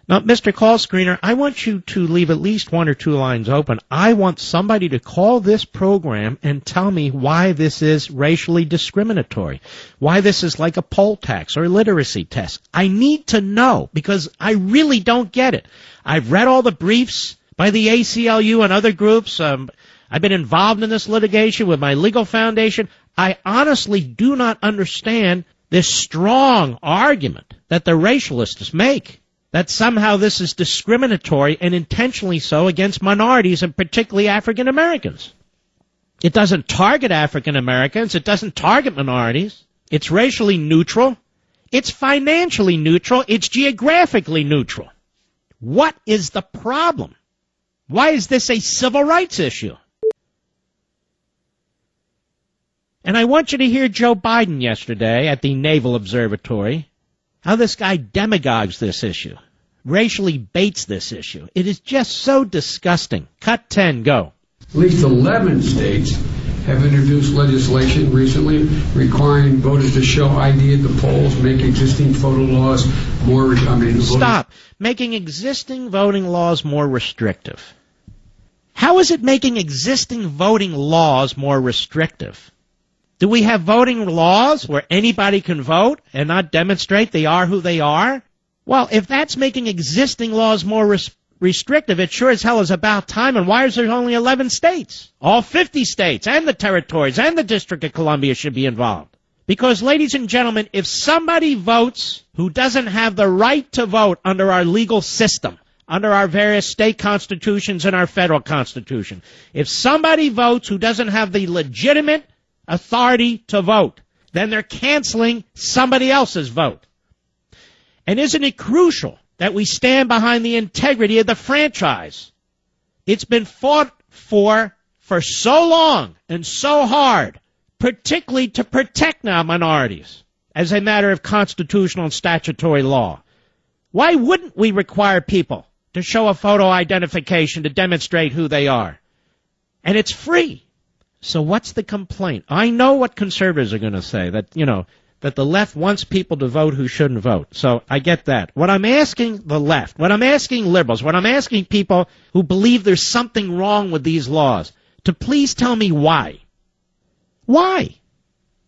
Now, Mr. Call Screener, I want you to leave at least one or two lines open. I want somebody to call this program and tell me why this is racially discriminatory, why this is like a poll tax or a literacy test. I need to know because I really don't get it. I've read all the briefs by the ACLU and other groups. I've been involved in this litigation with my legal foundation. I honestly do not understand this strong argument that the racialists make, that somehow this is discriminatory and intentionally so against minorities and particularly African Americans. It doesn't target African Americans. It doesn't target minorities. It's racially neutral. It's financially neutral. It's geographically neutral. What is the problem? Why is this a civil rights issue? And I want you to hear Joe Biden yesterday at the Naval Observatory, how this guy demagogues this issue, racially baits this issue. It is just so disgusting. Cut 10, go. At least 11 states have introduced legislation recently requiring voters to show ID at the polls, make existing photo laws more... Stop. Making existing voting laws more restrictive. How is it making existing voting laws more restrictive? Do we have voting laws where anybody can vote and not demonstrate they are who they are? Well, if that's making existing laws more restrictive, it sure as hell is about time. And why is there only 11 states? All 50 states and the territories and the District of Columbia should be involved. Because, ladies and gentlemen, if somebody votes who doesn't have the right to vote under our legal system, under our various state constitutions and our federal constitution, if somebody votes who doesn't have the legitimate authority to vote, then they're canceling somebody else's vote. And isn't it crucial that we stand behind the integrity of the franchise? It's been fought for so long and so hard, particularly to protect now minorities as a matter of constitutional and statutory law. Why wouldn't we require people to show a photo identification to demonstrate who they are? And it's free. So what's the complaint? I know what conservatives are going to say, that, that the left wants people to vote who shouldn't vote. So I get that. What I'm asking the left, what I'm asking liberals, what I'm asking people who believe there's something wrong with these laws, to please tell me why. Why?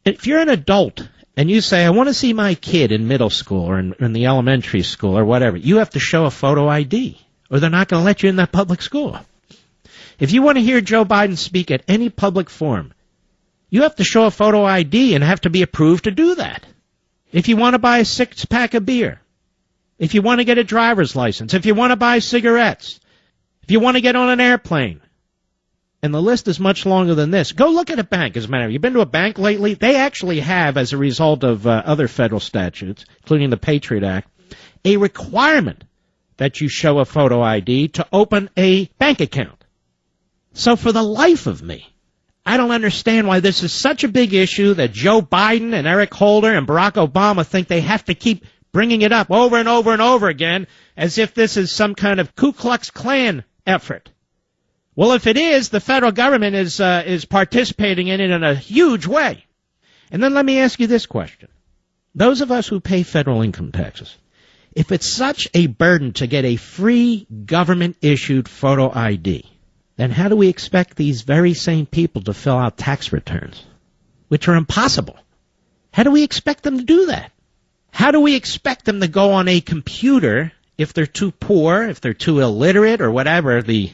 If you're an adult and you say, I want to see my kid in middle school or in the elementary school or whatever, you have to show a photo ID or they're not going to let you in that public school. If you want to hear Joe Biden speak at any public forum, you have to show a photo ID and have to be approved to do that. If you want to buy a 6-pack of beer, if you want to get a driver's license, if you want to buy cigarettes, if you want to get on an airplane, and the list is much longer than this. Go look at a bank, as a matter of fact. You've been to a bank lately? They actually have, as a result of other federal statutes, including the Patriot Act, a requirement that you show a photo ID to open a bank account. So for the life of me, I don't understand why this is such a big issue that Joe Biden and Eric Holder and Barack Obama think they have to keep bringing it up over and over and over again as if this is some kind of Ku Klux Klan effort. Well, if it is, the federal government is participating in it in a huge way. And then let me ask you this question. Those of us who pay federal income taxes, if it's such a burden to get a free government-issued photo ID, then how do we expect these very same people to fill out tax returns, which are impossible? How do we expect them to do that? How do we expect them to go on a computer if they're too poor, if they're too illiterate, or whatever the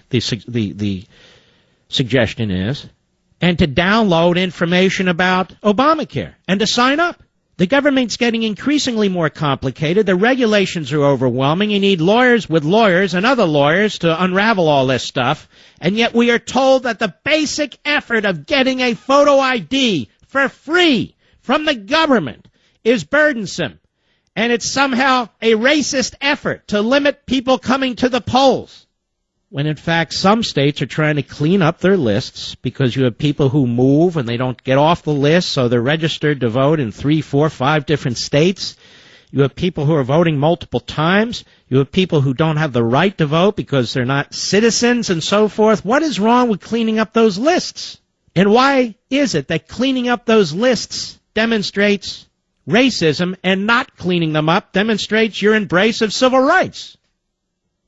suggestion is, and to download information about Obamacare and to sign up? The government's getting increasingly more complicated. The regulations are overwhelming. You need lawyers with lawyers and other lawyers to unravel all this stuff. And yet we are told that the basic effort of getting a photo ID for free from the government is burdensome. And it's somehow a racist effort to limit people coming to the polls. When in fact some states are trying to clean up their lists because you have people who move and they don't get off the list, so they're registered to vote in 3, 4, 5 different states. You have people who are voting multiple times. You have people who don't have the right to vote because they're not citizens and so forth. What is wrong with cleaning up those lists? And why is it that cleaning up those lists demonstrates racism and not cleaning them up demonstrates your embrace of civil rights?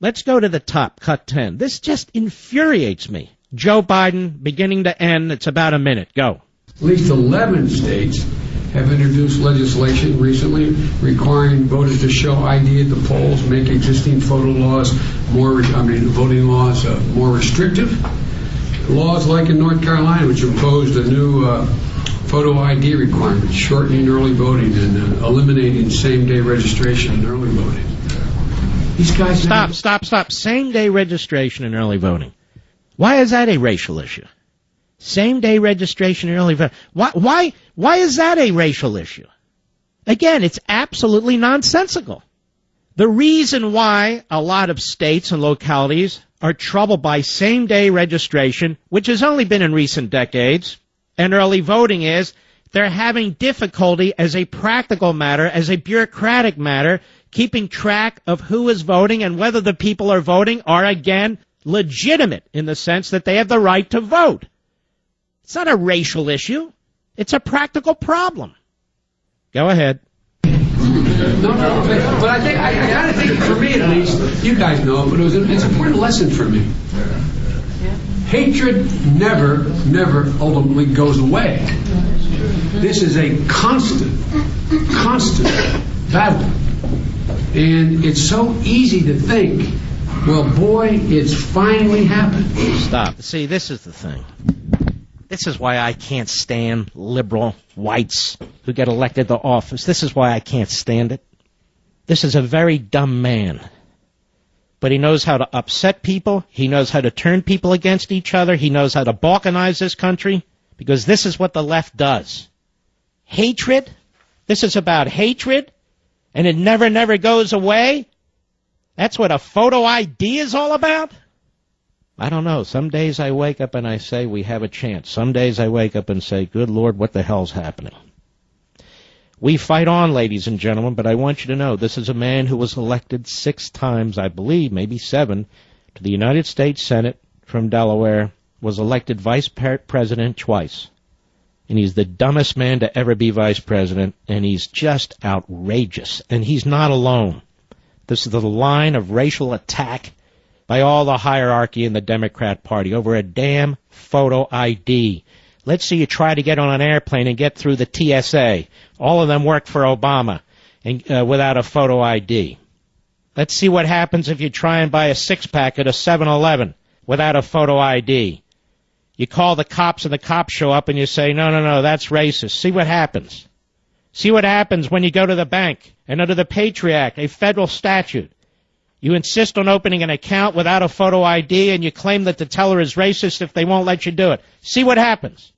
Let's go to the top, cut 10. This just infuriates me. Joe Biden, beginning to end, it's about a minute. Go. At least 11 states have introduced legislation recently requiring voters to show ID at the polls, make existing voting laws more restrictive. Laws like in North Carolina, which imposed a new photo ID requirement, shortening early voting and eliminating same-day registration and early voting. These guys... Stop. Same-day registration and early voting. Why is that a racial issue? Same-day registration and early voting. Why is that a racial issue? Again, it's absolutely nonsensical. The reason why a lot of states and localities are troubled by same-day registration, which has only been in recent decades, and early voting is they're having difficulty as a practical matter, as a bureaucratic matter, keeping track of who is voting and whether the people are voting are, again, legitimate in the sense that they have the right to vote. It's not a racial issue. It's a practical problem. Go ahead. No, but I kind of think, for me at least, you guys know it, but it's an important lesson for me. Hatred never ultimately goes away. This is a constant battle. And it's so easy to think, well, boy, it's finally happened. Stop. See, this is the thing. This is why I can't stand liberal whites who get elected to office. This is why I can't stand it. This is a very dumb man. But he knows how to upset people. He knows how to turn people against each other. He knows how to balkanize this country, because this is what the left does. Hatred. This is about hatred, and it never goes away. That's what a photo ID is all about? I don't know. Some days I wake up and I say, we have a chance. Some days I wake up and say, good Lord, what the hell's happening? We fight on, ladies and gentlemen, but I want you to know this is a man who was elected 6 times, I believe, maybe 7, to the United States Senate from Delaware, was elected vice president twice. And he's the dumbest man to ever be vice president, and he's just outrageous. And he's not alone. This is the line of racial attack by all the hierarchy in the Democrat Party over a damn photo ID. Let's see you try to get on an airplane and get through the TSA. All of them work for Obama and without a photo ID. Let's see what happens if you try and buy a 6-pack at a 7-Eleven without a photo ID. You call the cops and the cops show up and you say, no, that's racist. See what happens. See what happens when you go to the bank and under the Patriot Act, a federal statute. You insist on opening an account without a photo ID, and you claim that the teller is racist if they won't let you do it. See what happens.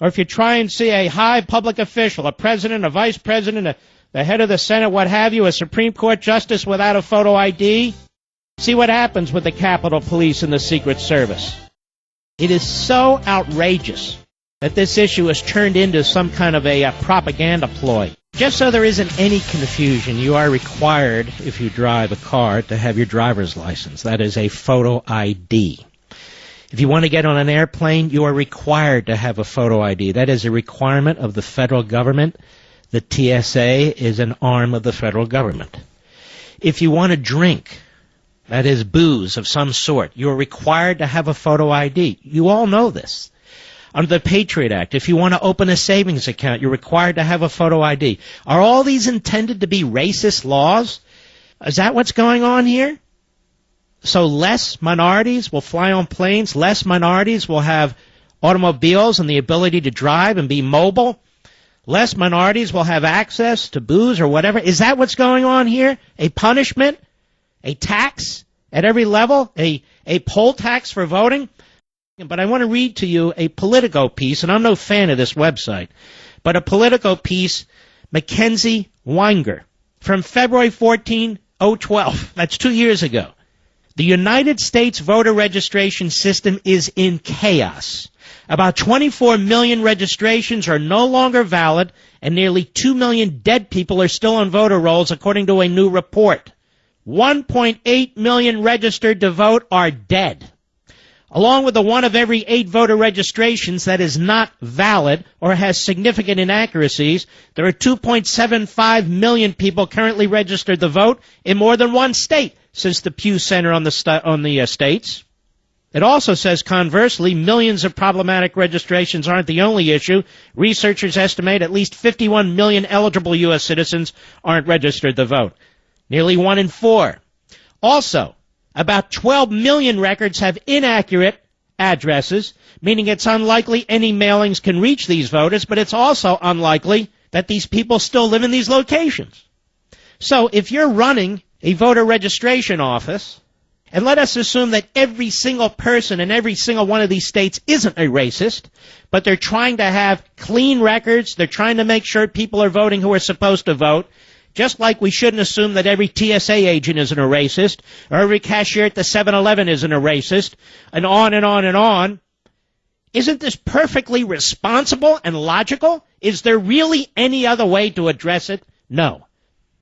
Or if you try and see a high public official, a president, a vice president, the head of the Senate, what have you, a Supreme Court justice without a photo ID, see what happens with the Capitol Police and the Secret Service. It is so outrageous that this issue has turned into some kind of a propaganda ploy. Just so there isn't any confusion, you are required, if you drive a car, to have your driver's license. That is a photo ID. If you want to get on an airplane, you are required to have a photo ID. That is a requirement of the federal government. The TSA is an arm of the federal government. If you want to drink, that is booze of some sort, you are required to have a photo ID. You all know this. Under the Patriot Act, if you want to open a savings account, you're required to have a photo ID. Are all these intended to be racist laws? Is that what's going on here? So less minorities will fly on planes, less minorities will have automobiles and the ability to drive and be mobile, less minorities will have access to booze or whatever. Is that what's going on here? A punishment? A tax at every level? A poll tax for voting? But I want to read to you a Politico piece, and I'm no fan of this website, but a Politico piece, Mackenzie Weinger, from February 14, 2012. That's 2 years ago. The United States voter registration system is in chaos. About 24 million registrations are no longer valid, and nearly 2 million dead people are still on voter rolls, according to a new report. 1.8 million registered to vote are dead. Along with the 1 of every 8 voter registrations that is not valid or has significant inaccuracies, there are 2.75 million people currently registered to vote in more than one state. says the Pew Center on the states. It also says, conversely, millions of problematic registrations aren't the only issue. Researchers estimate at least 51 million eligible U.S. citizens aren't registered to vote. Nearly 1 in 4. Also, about 12 million records have inaccurate addresses, meaning it's unlikely any mailings can reach these voters, but it's also unlikely that these people still live in these locations. So if you're running a voter registration office, and let us assume that every single person in every single one of these states isn't a racist, but they're trying to have clean records, they're trying to make sure people are voting who are supposed to vote, just like we shouldn't assume that every TSA agent isn't a racist, or every cashier at the 7-Eleven isn't a racist, and on and on and on. Isn't this perfectly responsible and logical? Is there really any other way to address it? No.